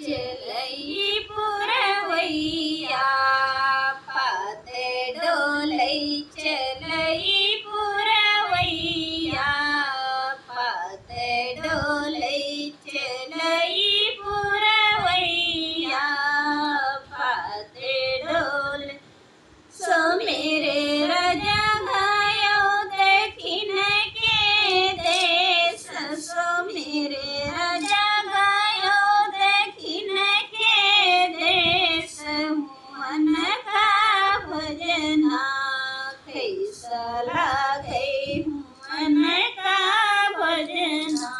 चलई पुरवैया पाते डोलई चलई पुरवैया पाते डोलई चलई पुरवैया पाते डोल सो मेरे राजा गायो देखिन के देश सो मेरे राजा गायो देखिन के देश मन का भजना कैसा लागे मन का भजना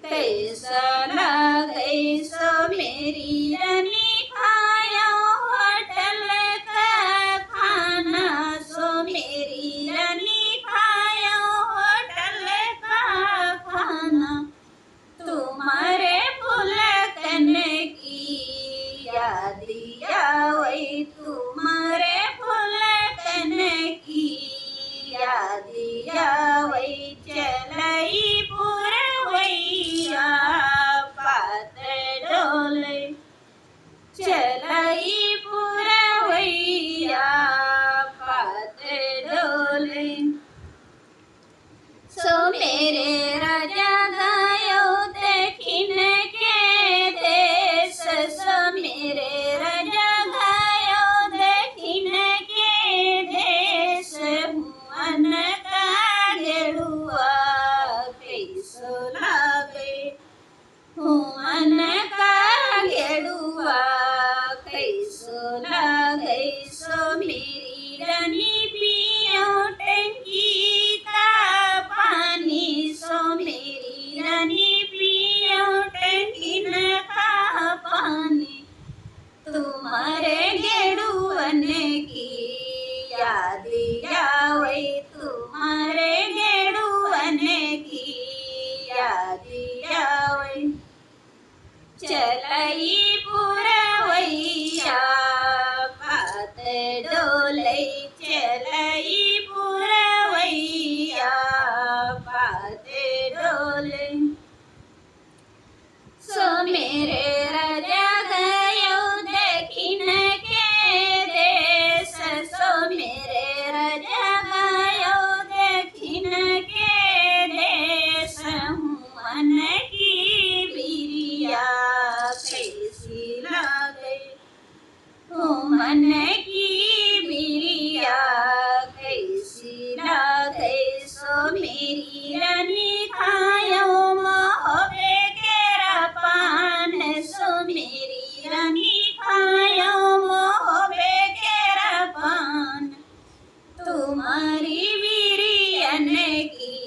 कैसा लागे सो मेरी रानी खायो होटल का खाना सो मेरी रानी खायो होटल का खाना तुम्हारे पुलकन की यादिया वही तुम्हारे पुलकन की यादिया वही चलई पुरवैया पात डोले चलई पुरवैया पात डोले सो मेरे राजा गायो देखिन के देश सो मेरे राजा गायो देखिन के देश मन का गेरुआ कैसो लागे मन का गेरुआ कैसो लागे सो मेरी रानी पियो टंकी का पानी सो मेरी रानी पियो टंकी का पानी तुम्हारे गेरुवन की यादिया वही तुम्हारे गेरुवन की यादिया वही चलई पुरवैया पात डोलई चलई पुरवैया पात डोले सो मेरे राजा गयो देखिन के देश सो मेरे राजा गयो देखिन के देश मन की बिरिया कैसी लागे मन की बिरिया कैसी लागे सो मेरी रानी खायो मोहबे केरा पान सो मेरी रानी खायो मोहबे केरा पान तुम्हारी बिरियन की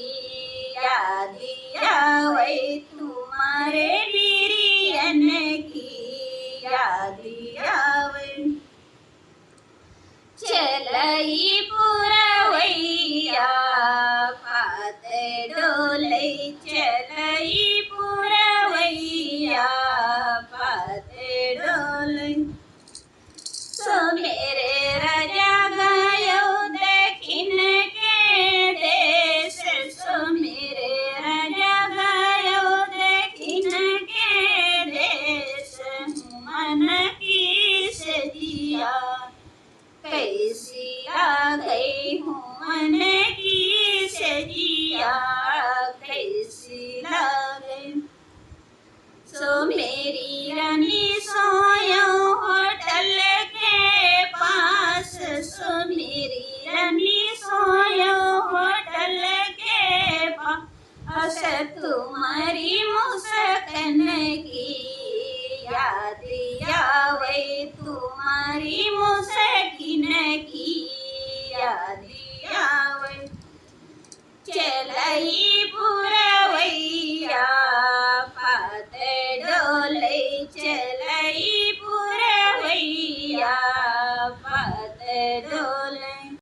यादिया वही तुम्हारे बिरियन की यादिया वही चलई पुरवैया पात डोलई चलई पुरवैया पात डोलई सो मेरे राजा गायो देखिन के देश सो मेरे राजा गायो देखिन के देश मन की सजिया कैसी आ गई हूँ मन की सजिया कैसी आ गई सो मेरी रानी सोयो होटल के पास सो मेरी रानी सोयो होटल के पास तुम्हारी मुस्कान की यादिया वही तुम्हारी मुस्किन की यादिया वही चलई पूरा